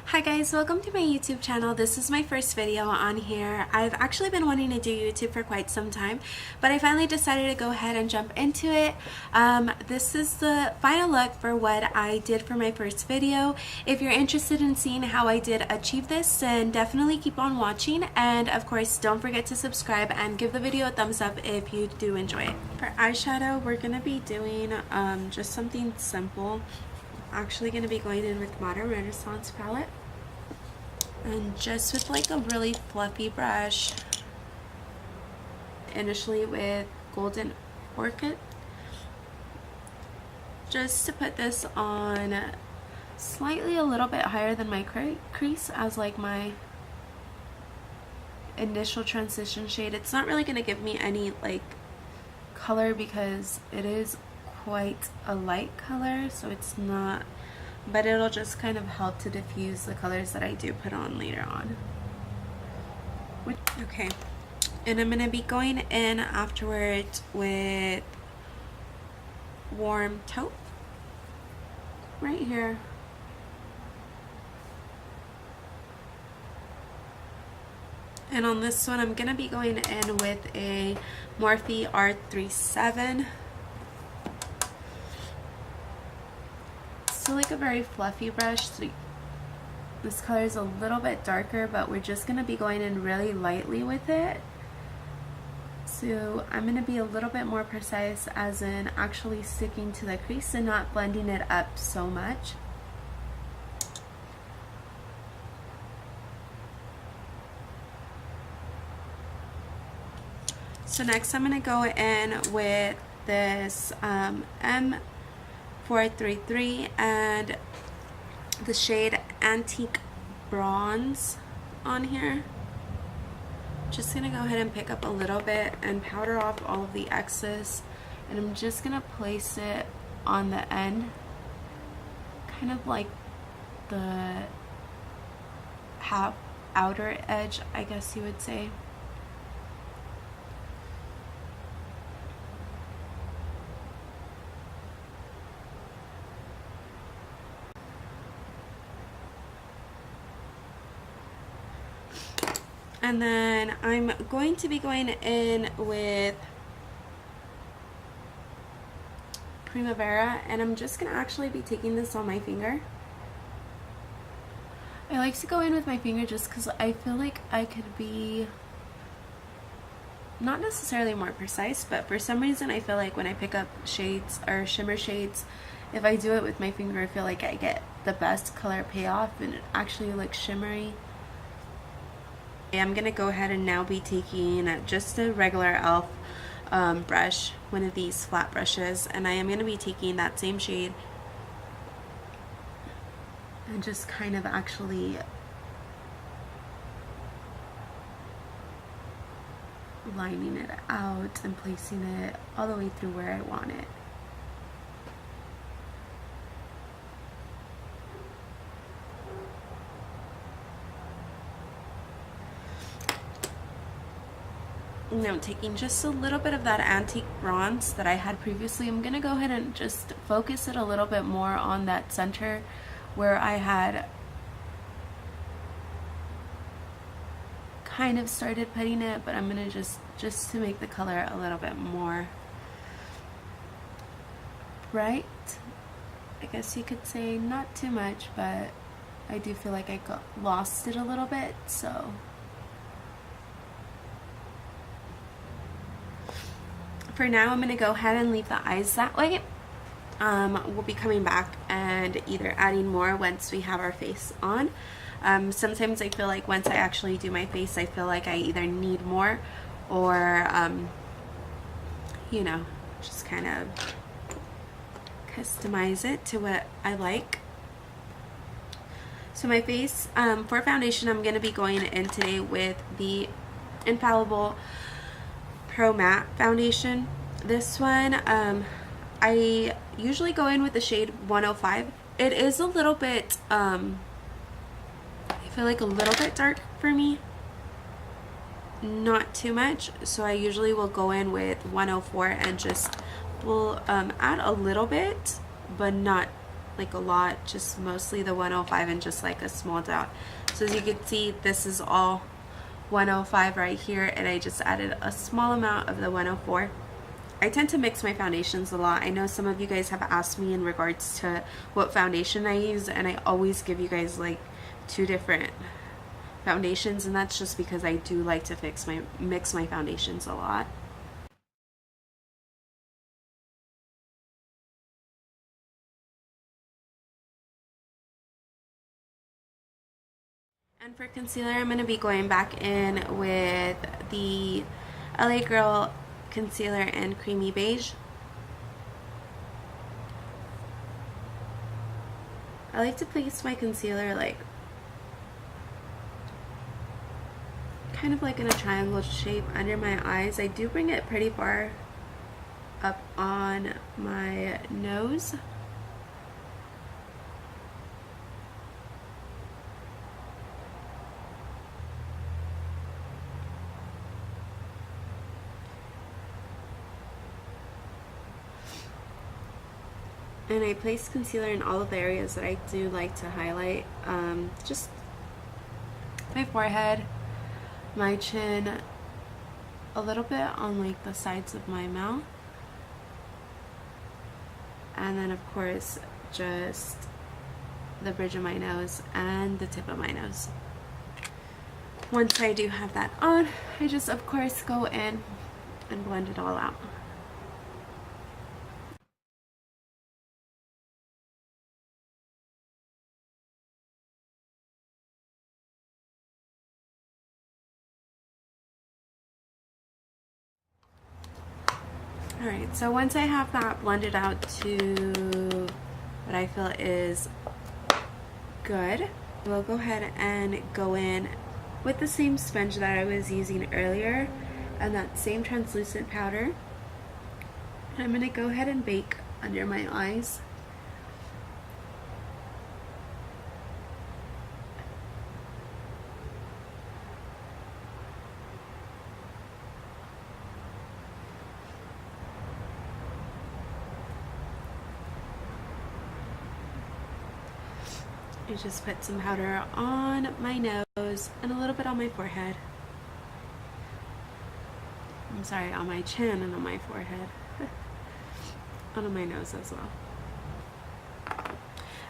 Hi guys, welcome to my YouTube channel. This is my first video on here. I've actually been wanting to do YouTube for quite some time, but I finally decided to go ahead and jump into it. This is the final look for what I did for my first video. If you're interested in seeing how I did achieve this, then definitely keep on watching, and of course don't forget to subscribe and give the video a thumbs up if you do enjoy it. For eyeshadow, we're going to be doing just something simple. Actually going to be going in with Modern Renaissance palette, and just with like a really fluffy brush, initially with Golden Orchid, just to put this on slightly a little bit higher than my crease as like my initial transition shade. It's not really going to give me any like color because it is quite a light color, so it's not, but it'll just kind of help to diffuse the colors that I do put on later on. Okay, and I'm going to be going in afterwards with Warm Taupe right here. And on this one I'm going to be going in with a Morphe R37. Still like a very fluffy brush. So this color is a little bit darker, but we're just going to be going in really lightly with it. So I'm going to be a little bit more precise, as in actually sticking to the crease and not blending it up so much. So next I'm going to go in with this M433 and the shade Antique Bronze on here. Just going to go ahead and pick up a little bit and powder off all of the excess, and I'm just going to place it on the end, kind of like the half outer edge, I guess you would say. And then I'm going to be going in with Primavera, and I'm just going to actually be taking this on my finger. I like to go in with my finger just because I feel like I could be not necessarily more precise, but for some reason I feel like when I pick up shades or shimmer shades, if I do it with my finger, I feel like I get the best color payoff and it actually looks shimmery. I'm going to go ahead and now be taking just a regular e.l.f. Brush, one of these flat brushes, and I am going to be taking that same shade and just kind of actually lining it out and placing it all the way through where I want it. Now taking just a little bit of that Antique Bronze that I had previously, I'm going to go ahead and just focus it a little bit more on that center where I had kind of started putting it, but I'm going to just to make the color a little bit more bright, I guess you could say. Not too much, but I do feel like I lost it a little bit, so for now I'm going to go ahead and leave the eyes that way. We'll be coming back and either adding more once we have our face on. Sometimes I feel like once I actually do my face, I feel like I either need more or, you know, just kind of customize it to what I like. So my face, for foundation, I'm going to be going in today with the Infallible Pro Matte foundation. This one I usually go in with the shade 105. It is a little bit I feel like a little bit dark for me, not too much, so I usually will go in with 104 and just will add a little bit, but not like a lot, just mostly the 105 and just like a small dot. So as you can see, this is all 105 right here, and I just added a small amount of the 104. I tend to mix my foundations a lot. I know some of you guys have asked me in regards to what foundation I use, and I always give you guys like 2 different foundations, and that's just because I do like to mix my foundations a lot. And for concealer, I'm going to be going back in with the LA Girl Concealer in Creamy Beige. I like to place my concealer like kind of like in a triangle shape under my eyes. I do bring it pretty far up on my nose. And I place concealer in all of the areas that I do like to highlight. Just my forehead, my chin, a little bit on like the sides of my mouth, and then of course just the bridge of my nose and the tip of my nose. Once I do have that on, I just of course go in and blend it all out. Alright, so once I have that blended out to what I feel is good, we'll go ahead and go in with the same sponge that I was using earlier and that same translucent powder. And I'm going to go ahead and bake under my eyes. I just put some powder on my nose and a little bit on my forehead. I'm sorry, on my chin and on my forehead. And on my nose as well.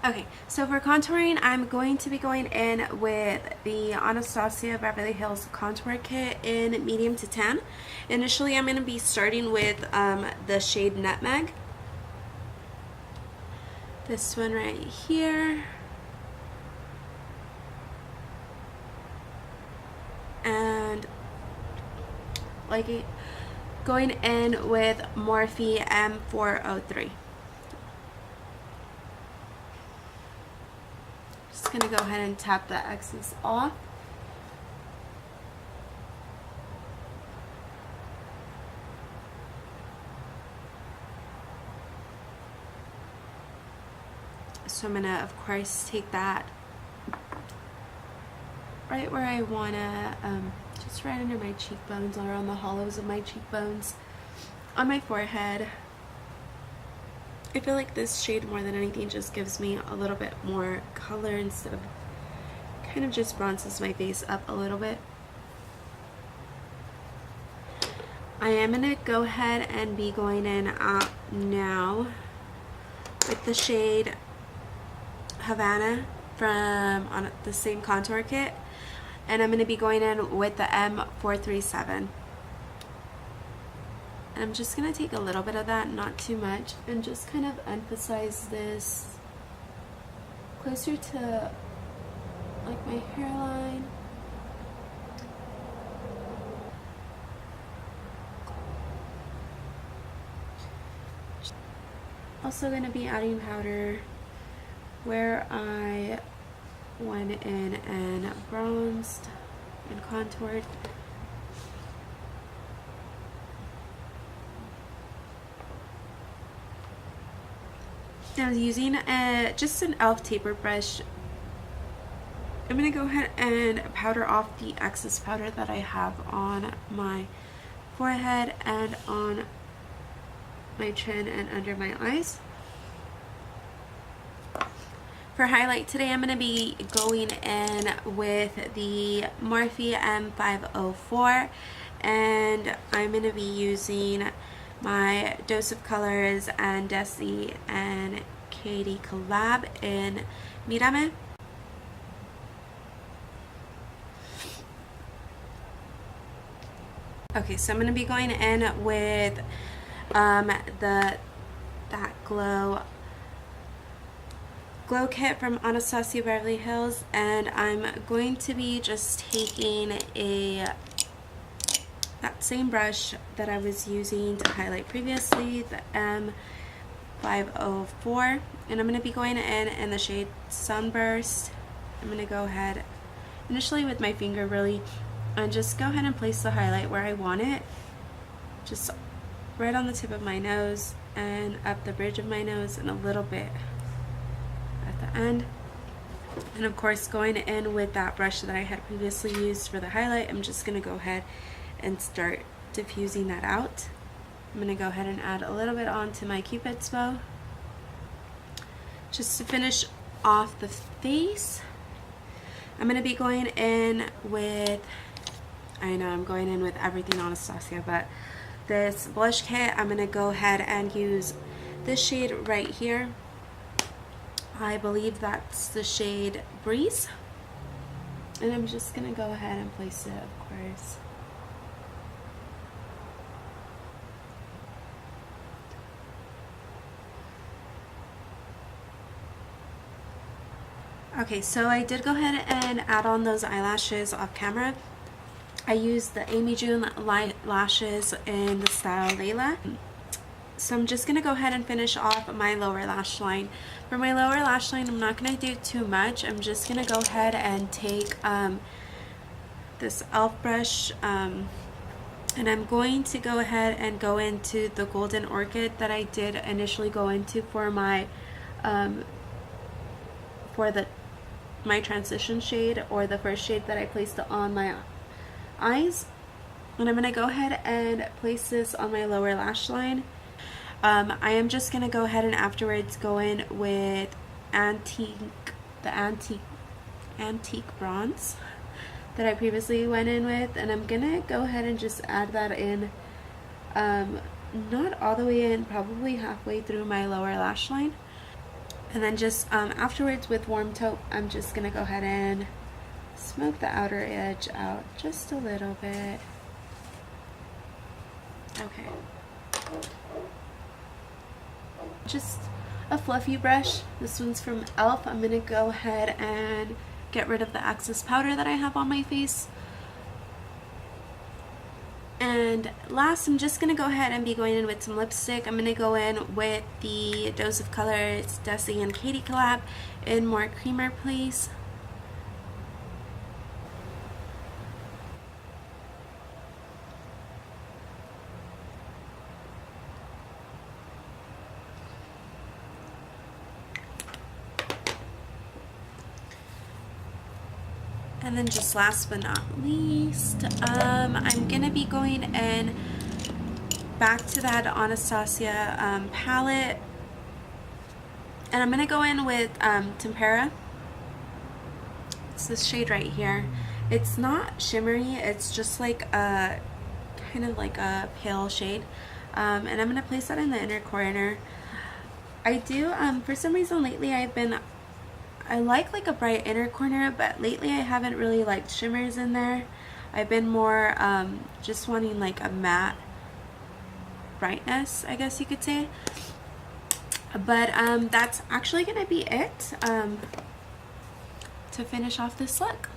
Okay, so for contouring, I'm going to be going in with the Anastasia Beverly Hills Contour Kit in medium to tan. Initially, I'm going to be starting with the shade Nutmeg. This one right here. And like going in with Morphe M403. Just gonna go ahead and tap the excess off. So I'm gonna of course take that right where I wanna, just right under my cheekbones or on the hollows of my cheekbones, on my forehead. I feel like this shade more than anything just gives me a little bit more color instead of kind of just bronzes my face up a little bit. I am gonna go ahead and be going in now with the shade Havana from on the same contour kit. And I'm going to be going in with the M437. And I'm just going to take a little bit of that, not too much, and just kind of emphasize this closer to like my hairline. Also going to be adding powder where I went in and bronzed and contoured. I was using just an e.l.f. taper brush. I'm going to go ahead and powder off the excess powder that I have on my forehead and on my chin and under my eyes. For highlight today, I'm going to be going in with the Morphe M504, and I'm going to be using my Dose of Colors and Desi and Katy collab in Mirame. Okay, so I'm going to be going in with that glow kit from Anastasia Beverly Hills, and I'm going to be just taking that same brush that I was using to highlight previously, the M504, and I'm going to be going in the shade Sunburst. I'm going to go ahead initially with my finger really and just go ahead and place the highlight where I want it, just right on the tip of my nose and up the bridge of my nose and a little bit at the end. And of course, going in with that brush that I had previously used for the highlight, I'm just going to go ahead and start diffusing that out. I'm going to go ahead and add a little bit onto my Cupid's bow just to finish off the face. I'm going to be going in with, I know I'm going in with everything Anastasia, but this blush kit, I'm going to go ahead and use this shade right here. I believe that's the shade Breeze. And I'm just going to go ahead and place it, of course. Okay, so I did go ahead and add on those eyelashes off camera. I used the Amy June lashes in the style Layla. So I'm just going to go ahead and finish off my lower lash line. For my lower lash line, I'm not going to do too much. I'm just going to go ahead and take this e.l.f. brush and I'm going to go ahead and go into the Golden Orchid that I did initially go into for my my transition shade, or the first shade that I placed on my eyes. And I'm going to go ahead and place this on my lower lash line. I am just going to go ahead and afterwards go in with the antique bronze that I previously went in with, and I'm going to go ahead and just add that in, not all the way in, probably halfway through my lower lash line. And then just afterwards with Warm Taupe, I'm just going to go ahead and smoke the outer edge out just a little bit. Okay. Just a fluffy brush. This one's from e.l.f. I'm going to go ahead and get rid of the excess powder that I have on my face. And last, I'm just going to go ahead and be going in with some lipstick. I'm going to go in with the Dose of Colors Desi and Katy collab in More Creamer Please. And then just last but not least, I'm going to be going in back to that Anastasia palette. And I'm going to go in with Tempera. It's this shade right here. It's not shimmery, it's just like a kind of like a pale shade. And I'm going to place that in the inner corner. I do, for some reason lately I like a bright inner corner, but lately I haven't really liked shimmers in there. I've been more just wanting like a matte brightness, I guess you could say. But that's actually going to be it to finish off this look.